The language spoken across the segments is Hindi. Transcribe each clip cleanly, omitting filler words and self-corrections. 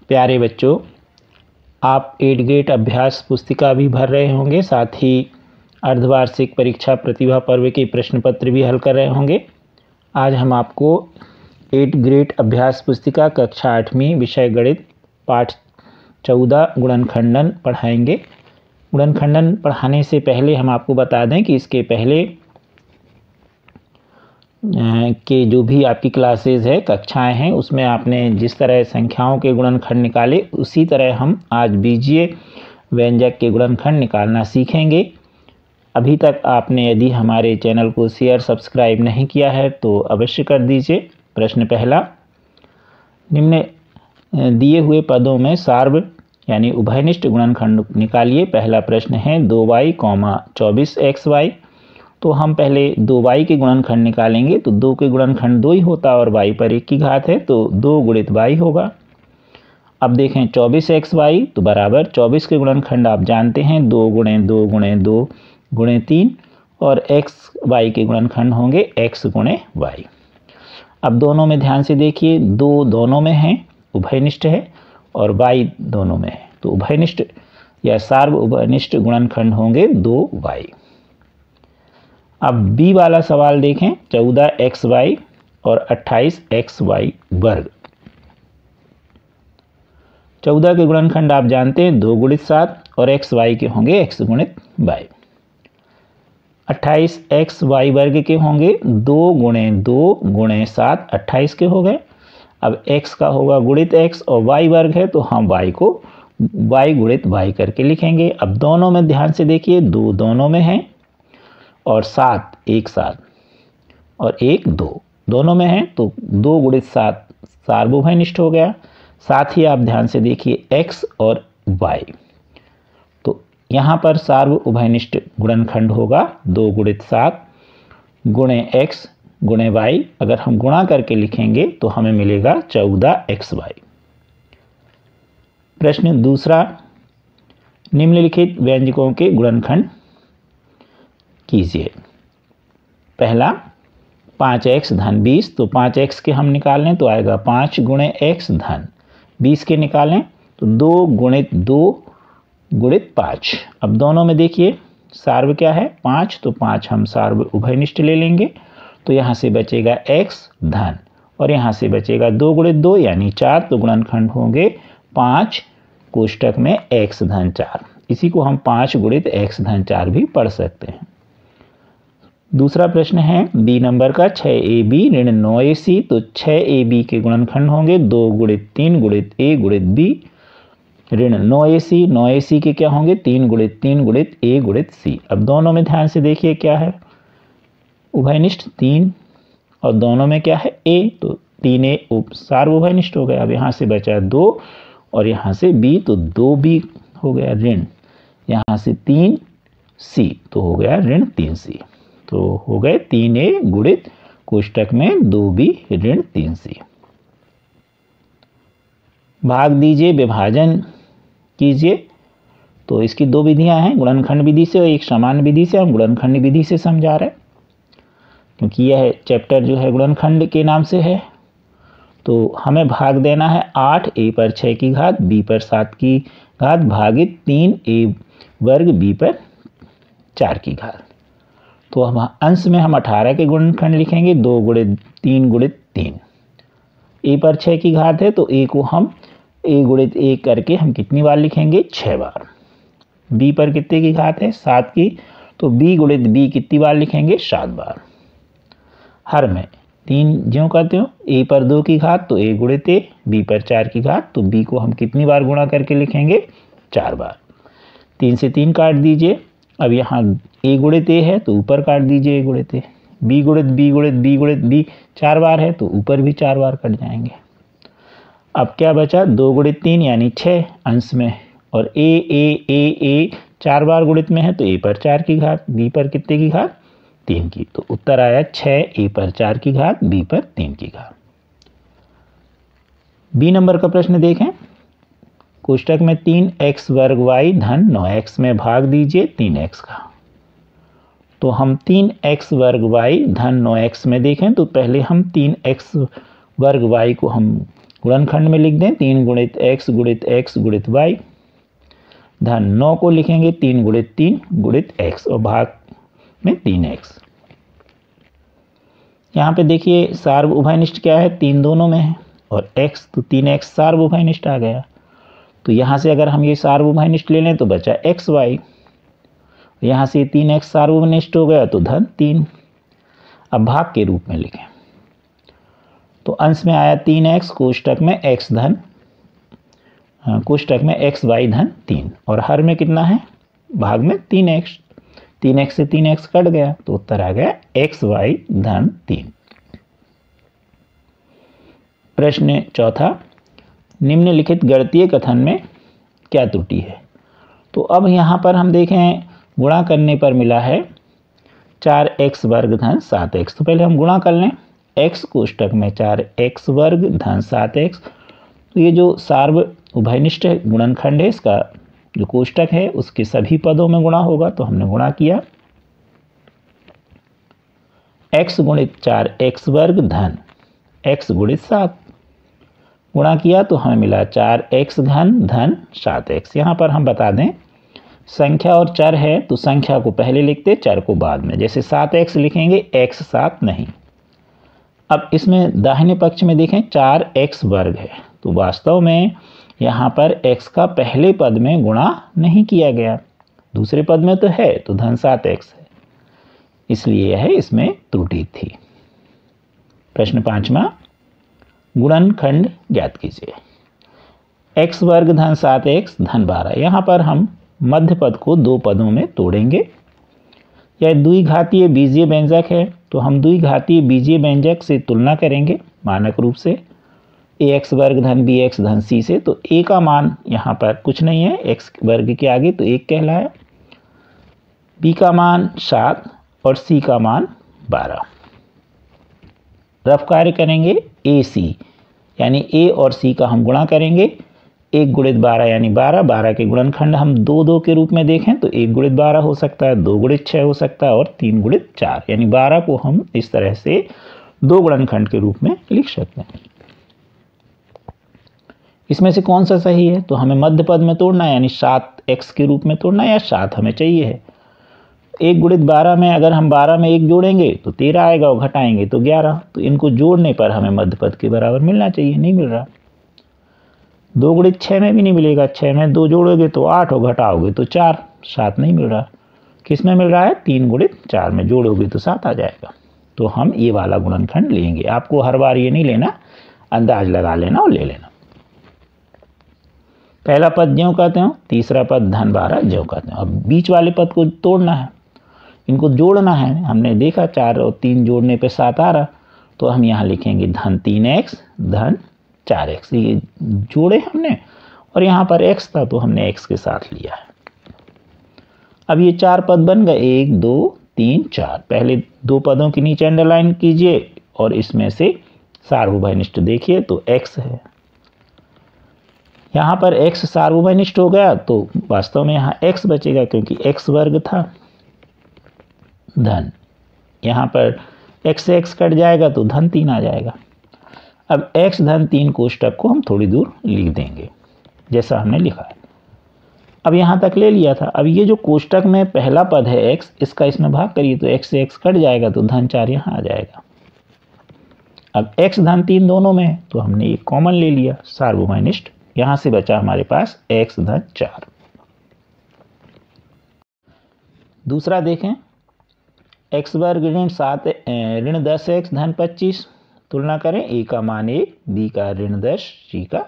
प्यारे बच्चों, आप 8th ग्रेड अभ्यास पुस्तिका भी भर रहे होंगे, साथ ही अर्धवार्षिक परीक्षा प्रतिभा पर्व के प्रश्न पत्र भी हल कर रहे होंगे। आज हम आपको 8th ग्रेड अभ्यास पुस्तिका कक्षा 8वीं विषय गणित पाठ 14 गुणनखंडन पढ़ाएंगे। गुणनखंडन पढ़ाने से पहले हम आपको बता दें कि इसके पहले के जो भी आपकी क्लासेस है, कक्षाएं हैं, उसमें आपने जिस तरह संख्याओं के गुणनखंड निकाले, उसी तरह हम आज बीजीय व्यंजक के गुणनखंड निकालना सीखेंगे। अभी तक आपने यदि हमारे चैनल को शेयर सब्सक्राइब नहीं किया है तो अवश्य कर दीजिए। प्रश्न पहला, निम्न दिए हुए पदों में सार्व यानी उभयनिष्ठ गुणनखंड निकालिए। पहला प्रश्न है 2y, 24xy। तो हम पहले 2y के गुणनखंड निकालेंगे, तो 2 के गुणनखंड 2 ही होता है और y पर 1 की घात है, तो 2 गुणित y होगा। अब देखें 24xy तो बराबर 24 के गुणनखंड आप जानते हैं 2 गुणे 2 गुणे 2 गुणे 3, और xy के गुणनखंड होंगे x गुणे y। अब दोनों में ध्यान से देखिए, 2 दोनों में है, उभयनिष्ठ है, और y दोनों में है, तो उभयनिष्ठ या सार्व उभयनिष्ठ गुणनखंड होंगे 2y। अब बी वाला सवाल देखें, 14xy और 28xy वर्ग। 14 के गुणनखंड आप जानते हैं 2 गुणित 7 और xy के होंगे x गुणित y। 28xy वर्ग के होंगे 2 गुणे 2 गुणे 7, 28 के हो गए। अब x का होगा गुणित x और y वर्ग है, तो हम y को y गुणित y करके लिखेंगे। अब दोनों में ध्यान से देखिए, 2 दोनों में है और 7 एक साथ, और 1 2 दोनों में है, तो 2 गुणित 7 सार्वभौमिष्ठ हो गया। साथ ही आप ध्यान से देखिए x और y, तो यहाँ पर सार्व उभयनिष्ठ गुणनखंड होगा 2 गुणित 7 गुणे x गुणे y। अगर हम गुणा करके लिखेंगे तो हमें मिलेगा 14xy। प्रश्न दूसरा, निम्नलिखित व्यंजकों के गुणनखंड कीजिए। पहला 5x धन 20, तो 5x के हम निकालें तो आएगा 5 गुणे x धन 20 के निकालें तो 2 गुणित 2 गुणित 5। अब दोनों में देखिए सार्व क्या है 5, तो 5 हम सार्व उभयनिष्ठ ले लेंगे, तो यहाँ से बचेगा x धन और यहाँ से बचेगा 2 गुणित 2 यानी 4, तो गुणनखंड होंगे 5 कोष्टक में x धन 4। इसी को हम 5 गुणित x धन 4 भी पढ़ सकते हैं। दूसरा प्रश्न है बी नंबर का 6ab ऋण 9ac। तो 6ab के गुणनखंड होंगे 2 गुणित 3 गुणित a गुणित b ऋण 9ac। 9ac के क्या होंगे 3 गुणित 3 गुणित a गुणित c। अब दोनों में ध्यान से देखिए क्या है उभयनिष्ठ 3 और दोनों में क्या है a, तो 3a सार्व उभयनिष्ठ हो गया। अब यहाँ से बचा 2 और यहाँ से b, तो 2b हो गया ऋण, यहाँ से 3c तो हो गया ऋण 3c, तो हो गए 3a गुणित कोष्टक में 2b ऋण 3c। भाग दीजिए, विभाजन कीजिए। तो इसकी 2 विधियां हैं, गुणनखंड विधि से और एक समान विधि से। हम गुणनखंड विधि से समझा रहे हैं क्योंकि यह चैप्टर जो है गुणनखंड के नाम से है। तो हमें भाग देना है 8 a पर 6 की घात b पर 7 की घात भागित 3a वर्ग b पर 4 की घात। तो हम अंश में हम 18 के गुणनखंड लिखेंगे 2 गुणित 3 गुणित 3। a पर 6 की घात है, तो a को हम a गुणित 1 करके हम कितनी बार लिखेंगे 6 बार। b पर कितने की घात है 7 की, तो b गुणित b कितनी बार लिखेंगे 7 बार। हर में 3 ज्यों करते हो, a पर 2 की घात तो a गुणित a, b पर 4 की घात तो b को हम कितनी बार गुणा करके लिखेंगे 4 बार। 3 से 3 काट दीजिए। अब यहाँ a गुणित a है तो ऊपर काट दीजिए a गुणित a, b गुणित b गुणित b गुणित b 4 बार है तो ऊपर भी 4 बार कट जाएंगे। अब क्या बचा 2 गुणित 3 यानी 6 अंश में, और a 4 बार गुणित में है तो a पर 4 की घात b पर कितने की घात 3 की, तो उत्तर आया 6 a पर 4 की घात b पर 3 की घात। बी नंबर का प्रश्न देखें, कोष्टक में 3x वर्ग y धन 9x में भाग दीजिए 3x का। तो हम 3x वर्ग y धन 9x में देखें तो पहले हम 3x वर्ग y को हम गुणनखंड में लिख दें 3 गुणित x गुणित x गुणित y, धन 9 को लिखेंगे 3 गुणित 3 गुणित x और भाग में 3x। यहाँ पे देखिए सार्व उभयनिष्ठ क्या है, 3 दोनों में है और x तो 3x सार्व उभयनिष्ठ आ गया। तो यहाँ से अगर हम ये सार्व उभयनिष्ठ ले लें तो बचा xy, यहाँ से 3x सार्व उभयनिष्ठ हो गया तो धन 3। अब भाग के रूप में लिखें तो अंश में आया 3x, कोष्टक में x धन कोष्टक में xy धन 3 और हर में कितना है, भाग में 3x, 3x से 3x कट गया तो उत्तर आ गया xy धन 3। प्रश्न चौथा, निम्नलिखित गणितीय कथन में क्या त्रुटि है। तो अब यहाँ पर हम देखें गुणा करने पर मिला है 4x वर्ग धन 7x। तो पहले हम गुणा कर लें, x कोष्टक में 4x वर्ग धन 7x। तो ये जो सार्व उभयनिष्ठ गुणनखंड है, इसका जो कोष्टक है उसके सभी पदों में गुणा होगा। तो हमने गुणा किया x गुणित 4x वर्ग धन x गुणित 7, गुणा किया तो हमें मिला 4x घन धन 7x। यहाँ पर हम बता दें संख्या और चर है तो संख्या को पहले लिखते, चर को बाद में, जैसे 7x लिखेंगे x 7 नहीं। अब इसमें दाहिने पक्ष में देखें 4x वर्ग है तो वास्तव में यहाँ पर x का पहले पद में गुणा नहीं किया गया, दूसरे पद में तो है तो धन 7x है, इसलिए यह इसमें त्रुटि थी। प्रश्न पांचवा, गुणनखंड ज्ञात कीजिए। x वर्ग धन 7x धन 12। यहाँ पर हम मध्य पद को दो पदों में तोड़ेंगे। यह द्विघातीय बीजीय व्यंजक है तो हम द्विघातीय बीजीय व्यंजक से तुलना करेंगे मानक रूप से ax वर्ग धन bx धन c से। तो a का मान यहाँ पर कुछ नहीं है, x वर्ग के आगे तो 1 कहलाया, b का मान 7 और c का मान 12। रफ कार्य करेंगे ac यानी a और c का हम गुणा करेंगे, 1 गुणित 12 यानी 12, 12 के गुणनखंड हम 2 2 के रूप में देखें तो 1 गुणित 12 हो सकता है, 2 गुणित 6 हो सकता है और 3 गुणित 4, यानी 12 को हम इस तरह से 2 गुणनखंड के रूप में लिख सकते हैं। इसमें से कौन सा सही है, तो हमें मध्य पद में तोड़ना है यानी 7x के रूप में तोड़ना है, या 7 हमें चाहिए है। 1 गुणित 12 में अगर हम 12 में 1 जोड़ेंगे तो 13 आएगा और घटाएंगे तो 11, तो इनको जोड़ने पर हमें मध्य पद के बराबर मिलना चाहिए, नहीं मिल रहा। 2 गुणित 6 में भी नहीं मिलेगा, 6 में 2 जोड़ोगे तो 8 और घटाओगे तो 4, 7 नहीं मिल रहा। किस में मिल रहा है, 3 गुणित 4 में जोड़ोगे तो 7 आ जाएगा। तो हम ये वाला गुणनखंड लेंगे, आपको हर बार ये नहीं लेना, अंदाज लगा लेना और ले लेना। पहला पद ज्यों कहते हो, तीसरा पद धन 12 ज्यों कहते हो। अब बीच वाले पद को तोड़ना है, इनको जोड़ना है। हमने देखा 4 और 3 जोड़ने पे 7 आ रहा, तो हम यहाँ लिखेंगे धन 3x धन 4x। ये जोड़े हमने और यहाँ पर x था तो हमने x के साथ लिया है। अब ये 4 पद बन गए, 1 2 3 4। पहले 2 पदों के नीचे अंडरलाइन कीजिए और इसमें से सार्वभौमिष्ठ देखिए तो x है। यहाँ पर x सार्वभौमिष्ठ हो गया तो वास्तव में यहाँ x बचेगा क्योंकि x वर्ग था धन, यहाँ पर x से x कट जाएगा तो धन 3 आ जाएगा। अब x धन 3 कोष्टक को हम थोड़ी दूर लिख देंगे जैसा हमने लिखा है। अब यहाँ तक ले लिया था। अब ये जो कोष्टक में पहला पद है x, इसका इसमें भाग करिए तो x से x कट जाएगा तो धन 4 यहाँ आ जाएगा। अब x धन 3 दोनों में है तो हमने ये कॉमन ले लिया सार्वभौमिष्ठ, यहाँ से बचा हमारे पास x धन 4। दूसरा देखें, x वर्ग ऋण 7 ऋण 10x धन 25। तुलना करें, a का मान 1, b का ऋण 10, c का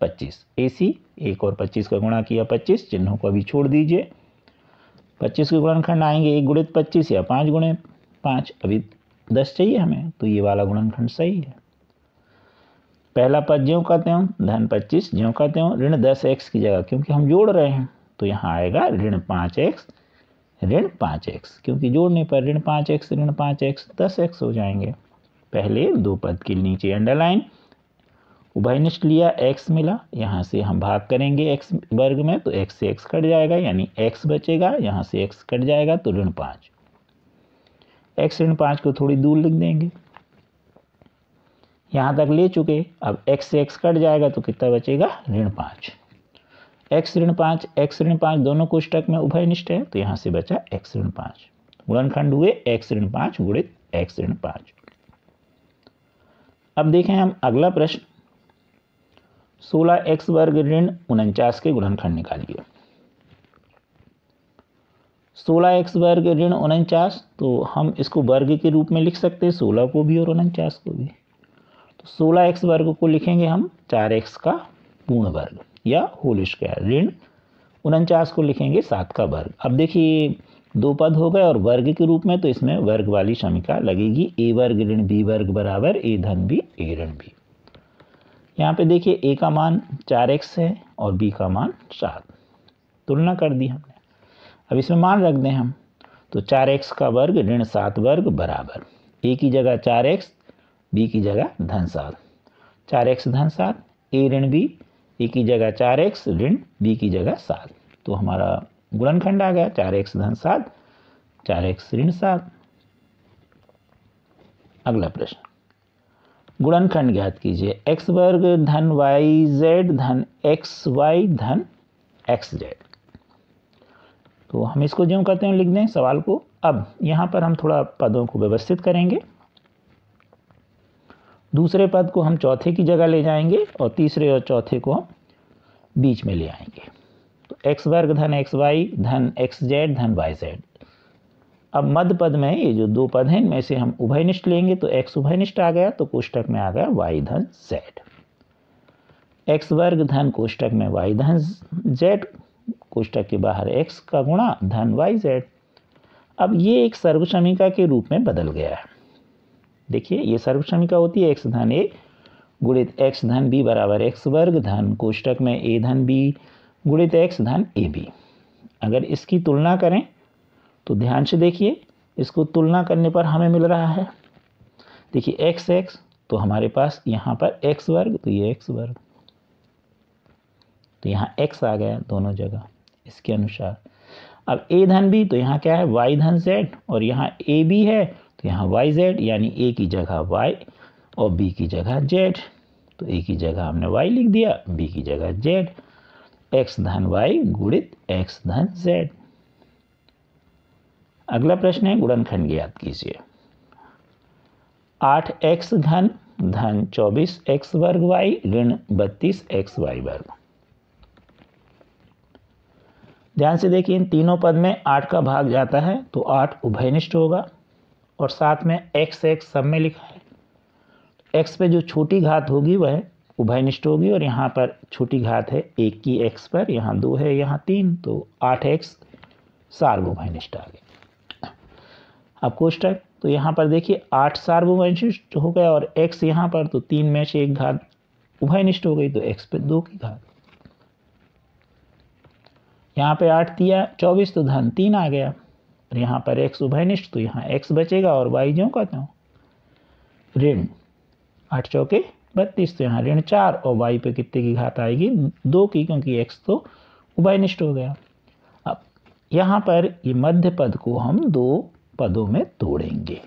25। ac 1 और 25 का गुणा किया 25, चिन्हों को अभी छोड़ दीजिए। 25 के गुणनखंड आएंगे 1 गुणित 25 या 5 गुणित 5। अभी 10 चाहिए हमें तो ये वाला गुणनखंड सही है। पहला पद ज्यों कहते हो धन 25 ज्यों कहते हो ऋण 10x की जगह, क्योंकि हम जोड़ रहे हैं तो यहाँ आएगा ऋण 5x ऋण 5x, क्योंकि जोड़ने पर ऋण 5x 10x हो जाएंगे। पहले 2 पद के नीचे अंडरलाइन, उभयनिष्ठ लिया, x मिला, यहाँ से हम भाग करेंगे x वर्ग में तो x से x कट जाएगा यानी x बचेगा, यहाँ से x कट जाएगा तो ऋण 5। x ऋण 5 को थोड़ी दूर लिख देंगे। यहाँ तक ले चुके। अब x से x कट जाएगा तो कितना बचेगा, -5। x ऋण 5 दोनों कोष्टक में उभयनिष्ठ है, तो यहाँ से बचा x ऋण 5। गुणनखंड हुए x ऋण 5 गुणित x ऋण 5। अब देखें हम अगला प्रश्न, 16x वर्ग ऋण 49 के गुणनखंड निकालिए। 16x वर्ग ऋण 49, तो हम इसको वर्ग के रूप में लिख सकते हैं, 16 को भी और 49 को भी। तो 16x वर्ग को लिखेंगे हम 4x का पूर्ण वर्ग या होल स्क्वायर, ऋण 49 को लिखेंगे 7 का वर्ग। अब देखिए दो पद हो गए और वर्ग के रूप में, तो इसमें वर्ग वाली समीकरण लगेगी, a वर्ग ऋण b वर्ग बराबर a धन b a ऋण b। यहाँ पे देखिए a का मान 4x है और b का मान 7, तुलना कर दी हमने। अब इसमें मान रख दें हम, तो 4x का वर्ग ऋण 7 वर्ग बराबर a की जगह 4x, b की जगह धन 7, 4x धन 7, a ऋण b, a की जगह 4x ऋण b की जगह 7। तो हमारा गुणनखंड आ गया 4x धन 7, 4x ऋण 7। अगला प्रश्न, गुणनखंड ज्ञात कीजिए, x वर्ग धन yz धन xy धन xz। तो हम इसको ज्यों कहते हैं लिख दें सवाल को। अब यहाँ पर हम थोड़ा पदों को व्यवस्थित करेंगे। दूसरे पद को हम चौथे की जगह ले जाएंगे और तीसरे और चौथे को हम बीच में ले आएंगे। तो x वर्ग धन xy धन xz धन yz। अब मध्य पद में ये जो दो पद हैं इनमें से हम उभयनिष्ठ लेंगे, तो x उभयनिष्ठ आ गया, तो कोष्टक में आ गया y धन z। x वर्ग धन कोष्टक में y धन z, कोष्टक के बाहर x का गुणा धन yz। अब ये एक सर्वसमीका के रूप में बदल गया है। देखिए ये सर्वसमीका होती है x धन a गुणित x धन b बराबर x वर्ग धन कोष्टक में a धन b गुणित x धन ab। अगर इसकी तुलना करें तो ध्यान से देखिए, इसको तुलना करने पर हमें मिल रहा है, देखिए x तो हमारे पास यहाँ पर x वर्ग, तो ये x वर्ग, तो यहाँ x आ गया दोनों जगह इसके अनुसार। अब a धन b, तो यहाँ क्या है y धन z, और यहाँ a b है तो यहाँ yz, यानी a की जगह y और b की जगह z। तो a की जगह हमने y लिख दिया, b की जगह z, x धन y गुणित x धन z। अगला प्रश्न है गुणनखंड ज्ञात कीजिए, 8x घन धन 24x वर्ग y ऋण 32xy वर्ग। ध्यान से देखिए इन तीनों पद में 8 का भाग जाता है तो 8 उभयनिष्ठ होगा, और साथ में x सब में लिखा है, x पे जो छोटी घात होगी वह उभयनिष्ठ होगी, और यहाँ पर छोटी घात है 1 की x पर, यहाँ 2 है यहाँ 3, तो 8x सार्वभौमिष्ठ आ गया। अब कोष्टक, तो यहाँ पर देखिए 8 सार्वभौमिष्ठ हो गया और x यहाँ पर, तो 3 में से एक घात उभयनिष्ठ हो गई, तो x पे 2 की घात। यहाँ पे 8 दिया 24, तो धन 3 आ गया, और यहाँ पर x उभयनिष्ठ, तो यहाँ x बचेगा और y ज्यों कहते हो ऋण 8 चौके 32, तो यहाँ ऋण 4, और y पे कितने की घात आएगी 2 की, क्योंकि x तो उभयनिष्ठ हो गया। अब यहाँ पर ये मध्य पद को हम दो पदों में तोड़ेंगे,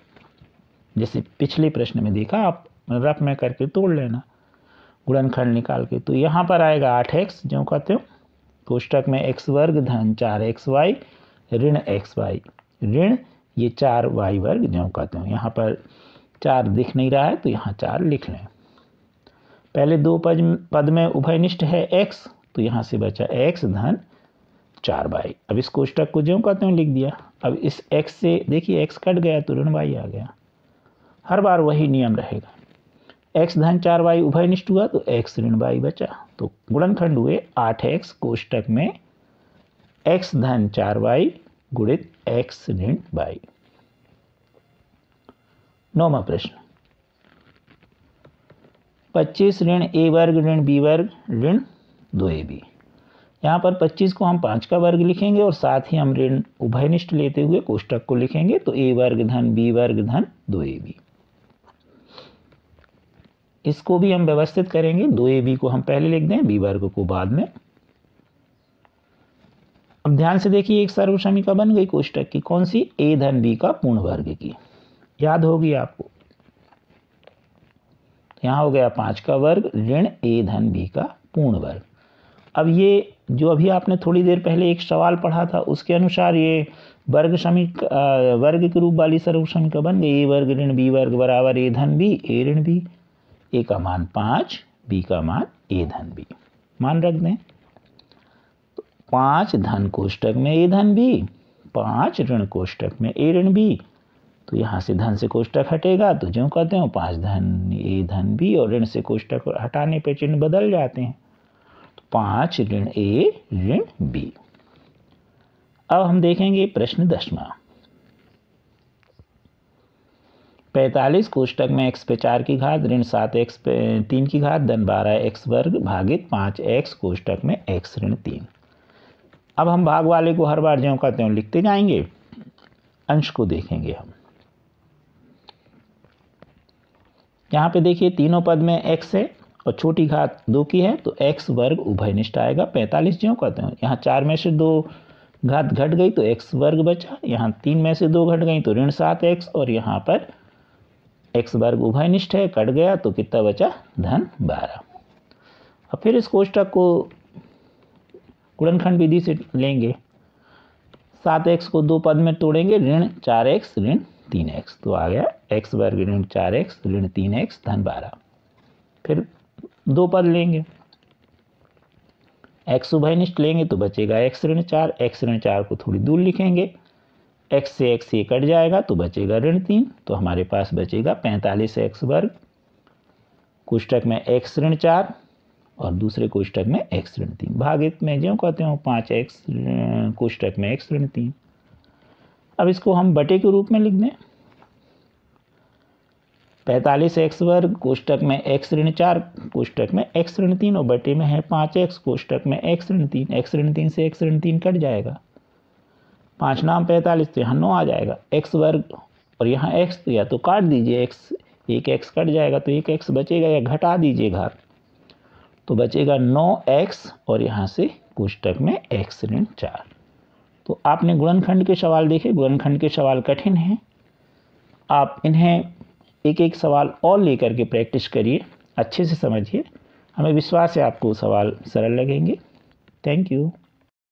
जैसे पिछले प्रश्न में देखा, आप रफ में करके तोड़ लेना गुणनखंड निकाल के। तो यहाँ पर आएगा 8x जो कहते हो, कोष्टक में x वर्ग धन 4xy ऋण xy ऋण ये 4y वर्ग जो कहते हो। यहाँ पर 4 दिख नहीं रहा है तो यहाँ 4 लिख लें। पहले दो पद में उभयनिष्ठ है x, तो यहाँ से बचा x धन 4y। अब इस कोष्टक को ज्यों कहते हैं लिख दिया। अब इस x से देखिए x कट गया तो ऋण y आ गया, हर बार वही नियम रहेगा। x धन 4y उभयनिष्ठ हुआ तो x ऋण y बचा, तो गुणनखंड हुए 8x कोष्टक में x धन 4y गुणित x ऋण y। 9वां प्रश्न, 25 ऋण a वर्ग ऋण b वर्ग ऋण 2ab। यहाँ पर 25 को हम 5 का वर्ग लिखेंगे और साथ ही हम ऋण उभयनिष्ठ लेते हुए कोष्टक को लिखेंगे, तो a वर्ग धन b वर्ग धन 2ab। इसको भी हम व्यवस्थित करेंगे, 2ab को हम पहले लिख दें, b वर्ग को बाद में। अब ध्यान से देखिए एक सर्वसमीका बन गई कोष्टक की, कौन सी, a धन b का पूर्ण वर्ग की, याद होगी आपको। यहाँ हो गया 5 का वर्ग ऋण a धन b का पूर्ण वर्ग। अब ये जो अभी आपने थोड़ी देर पहले एक सवाल पढ़ा था उसके अनुसार ये वर्ग के रूप वाली सर्व समीकरण बन गई। a वर्ग ऋण b वर्ग बराबर a धन b, a ऋण b, a का मान 5, b का मान a धन b मान रख दें। तो 5 धन कोष्टक में a धन b, 5 ऋण कोष्टक में a ऋण b, तो यहाँ से धन से कोष्टक हटेगा तो जो कहते हैं 5 धन a धन b, और ऋण से कोष्टक हटाने पे चिन्ह बदल जाते हैं, तो 5 ऋण a ऋण b। अब हम देखेंगे प्रश्न 10वां। 45 कोष्टक में x पे 4 की घात ऋण 7x पे 3 की घात धन 12x वर्ग भागित 5x कोष्टक में x ऋण 3। अब हम भाग वाले को हर बार ज्यों कहते हैं लिखते जाएंगे, अंश को देखेंगे हम। यहाँ पे देखिए तीनों पद में x है और छोटी घात 2 की है, तो x वर्ग उभयनिष्ठ आएगा। 45 ज्यों कहते हैं, यहाँ 4 में से 2 घात घट गई तो x वर्ग बचा, यहाँ 3 में से 2 घट गई तो ऋण 7x, और यहाँ पर x वर्ग उभयनिष्ठ है, कट गया तो कितना बचा धन 12। अब फिर इस कोष्टक को गुणनखंड विधि से लेंगे। 7x को 2 पद में तोड़ेंगे, ऋण 4x ऋण 3x, तो आ गया x वर्ग ऋण 4x ऋण 3x धन 12। फिर 2 पद लेंगे, x उभयनिष्ठ लेंगे तो बचेगा x ऋण 4, x ऋण 4 को थोड़ी दूर लिखेंगे, x से x ये कट जाएगा तो बचेगा ऋण 3, तो हमारे पास बचेगा 45x वर्ग कोष्टक में x ऋण 4 और दूसरे कोष्टक में x ऋण 3 भागित में जो कहते हो 5x कोष्टक में x ऋण 3। अब इसको हम बटे के रूप में लिख दें। 45x वर्ग कोष्टक में x ऋण 4 कोष्टक में x ऋण 3 और बटे में है 5x कोष्टक में x ऋण 3। x ऋण 3 से x ऋण 3 कट जाएगा, 5 नाम 45 तो यहाँ 9 आ जाएगा। x वर्ग और यहाँ x तो या तो काट दीजिए, x एक x कट जाएगा तो एक x बचेगा, या घटा दीजिए घात तो बचेगा 9x और यहाँ से कोष्टक में x ऋण 4। तो आपने गुणनखंड के सवाल देखे, गुणनखंड के सवाल कठिन हैं, आप इन्हें एक एक सवाल और लेकर के प्रैक्टिस करिए, अच्छे से समझिए, हमें विश्वास है आपको सवाल सरल लगेंगे। Thank you.